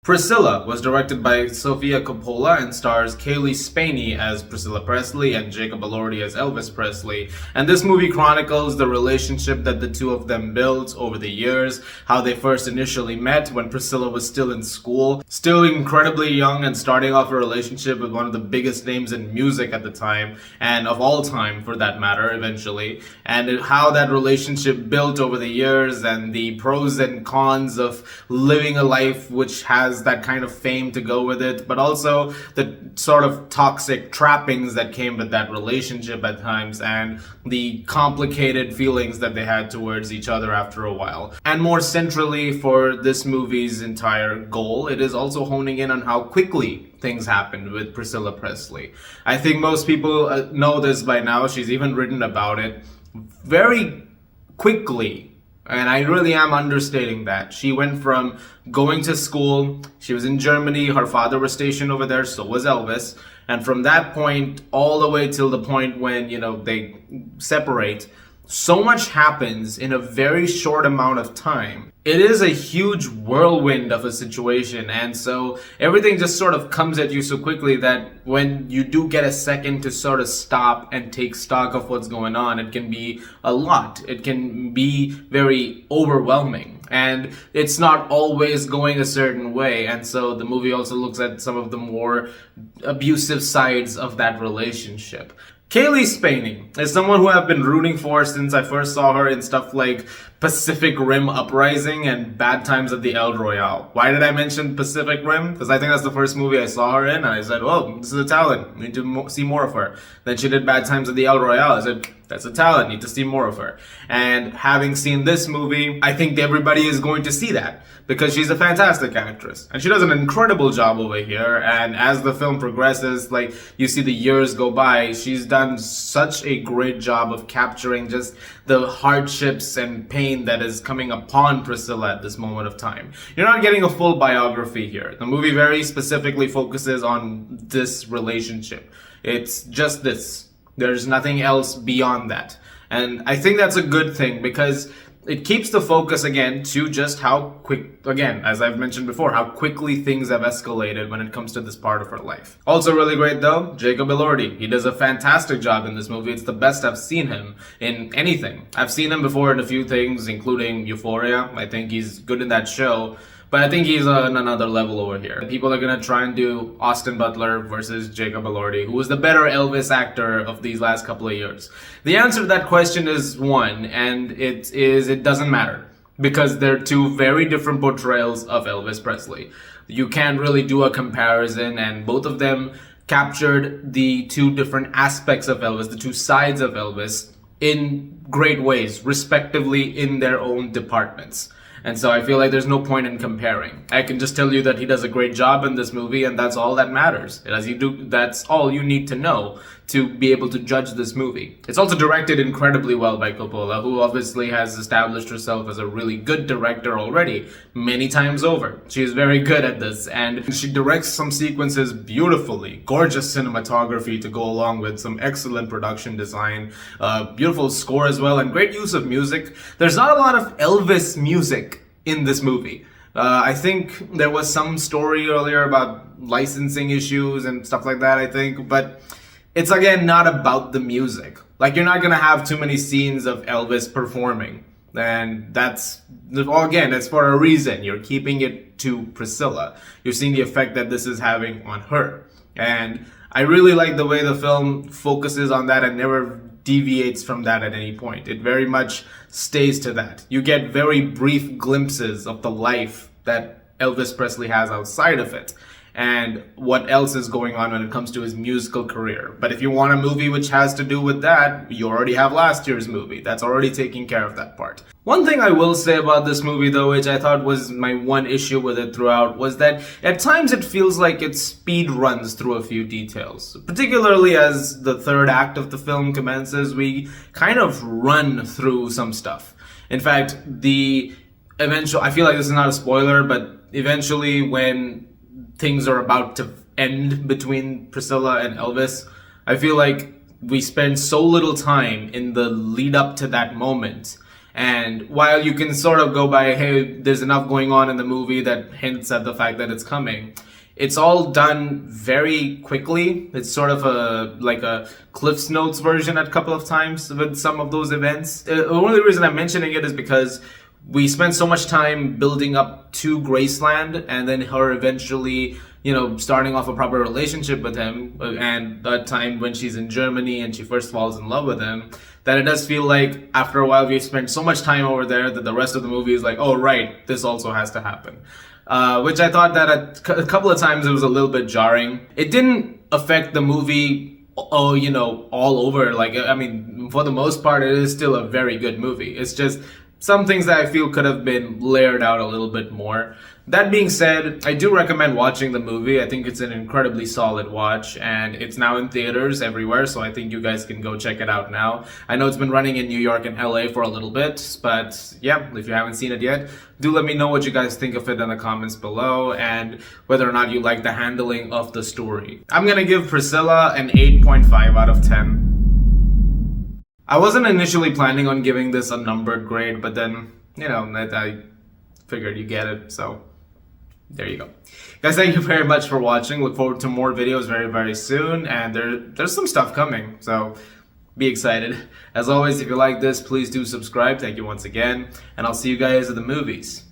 Priscilla was directed by Sofia Coppola and stars Kaylee Spaney as Priscilla Presley and Jacob Elordi as Elvis Presley. And this movie chronicles the relationship that the two of them built over the years, how they first initially met when Priscilla was still in school, still incredibly young and starting off a relationship with one of the biggest names in music at the time, and of all time for that matter, eventually, and how that relationship built over the years and the pros and cons of living a life which has that kind of fame to go with it, but also the sort of toxic trappings that came with that relationship at times and the complicated feelings that they had towards each other after a while. And more centrally for this movie's entire goal, it is also honing in on how quickly things happened with Priscilla Presley. I think most people know this by now. She's even written about it very quickly. And I really am understating that. She went from going to school, she was in Germany, her father was stationed over there, so was Elvis. And from that point all the way till the point when, they separate, so much happens in a very short amount of time. It is a huge whirlwind of a situation, and so everything just sort of comes at you so quickly that when you do get a second to sort of stop and take stock of what's going on, it can be a lot. It can be very overwhelming, and it's not always going a certain way, and so the movie also looks at some of the more abusive sides of that relationship. Kaylee Spaney is someone who I've been rooting for since I first saw her in stuff like Pacific Rim Uprising and Bad Times at the El Royale. Why did I mention Pacific Rim? Because I think that's the first movie I saw her in, and I said, oh, this is a talent. We need to see more of her. Then she did Bad Times at the El Royale. I said, that's a talent. Need to see more of her. And having seen this movie, I think everybody is going to see that because she's a fantastic actress. And she does an incredible job over here. And as the film progresses, like you see the years go by, she's done such a great job of capturing just the hardships and pain that is coming upon Priscilla at this moment of time. You're not getting a full biography here. The movie very specifically focuses on this relationship. It's just this. There's nothing else beyond that. And I think that's a good thing because it keeps the focus again to just how quick, again, as I've mentioned before, how quickly things have escalated when it comes to this part of her life. Also really great though, Jacob Elordi. He does a fantastic job in this movie. It's the best I've seen him in anything. I've seen him before in a few things, including Euphoria. I think he's good in that show. But I think he's on another level over here. People are gonna try and do Austin Butler versus Jacob Elordi, who was the better Elvis actor of these last couple of years. The answer to that question is one, and it doesn't matter. Because they're two very different portrayals of Elvis Presley. You can't really do a comparison, and both of them captured the two different aspects of Elvis, the two sides of Elvis, in great ways, respectively in their own departments. And so I feel like there's no point in comparing. I can just tell you that he does a great job in this movie, and that's all that matters. That's all you need to know to be able to judge this movie. It's also directed incredibly well by Coppola, who obviously has established herself as a really good director already, many times over. She is very good at this, and she directs some sequences beautifully. Gorgeous cinematography to go along with some excellent production design, beautiful score as well, and great use of music. There's not a lot of Elvis music in this movie. I think there was some story earlier about licensing issues and stuff like that, I think, but it's again not about the music. Like, you're not gonna have too many scenes of Elvis performing. And that's, well, again, it's for a reason. You're keeping it to Priscilla. You're seeing the effect that this is having on her. And I really like the way the film focuses on that and never deviates from that at any point. It very much stays to that. You get very brief glimpses of the life that Elvis Presley has outside of it and what else is going on when it comes to his musical career. But if you want a movie which has to do with that, you already have last year's movie. That's already taking care of that part. One thing I will say about this movie though, which I thought was my one issue with it throughout, was that at times it feels like it speed runs through a few details. Particularly as the third act of the film commences, we kind of run through some stuff. In fact, I feel like this is not a spoiler, but eventually when things are about to end between Priscilla and Elvis, I feel like we spend so little time in the lead up to that moment And while you can sort of go by, hey, there's enough going on in the movie that hints at the fact that it's coming, it's all done very quickly. It's sort of a Cliff's Notes version at a couple of times with some of those events. The only reason I'm mentioning it is because we spent so much time building up to Graceland and then her eventually, starting off a proper relationship with him, and that time when she's in Germany and she first falls in love with him, that it does feel like after a while we've spent so much time over there that the rest of the movie is like, oh right, this also has to happen. Which I thought that a couple of times it was a little bit jarring. It didn't affect the movie, all over. For the most part, it is still a very good movie. It's just some things that I feel could have been layered out a little bit more. That being said, I do recommend watching the movie. I think it's an incredibly solid watch, and it's now in theaters everywhere, so I think you guys can go check it out now. I know it's been running in New York and LA for a little bit, but yeah, if you haven't seen it yet, do let me know what you guys think of it in the comments below, and whether or not you like the handling of the story. I'm gonna give Priscilla an 8.5 out of 10. I wasn't initially planning on giving this a numbered grade, but then, I figured you get it, so there you go. Guys, thank you very much for watching. Look forward to more videos very, very soon, and there's some stuff coming, so be excited. As always, if you like this, please do subscribe. Thank you once again, and I'll see you guys at the movies.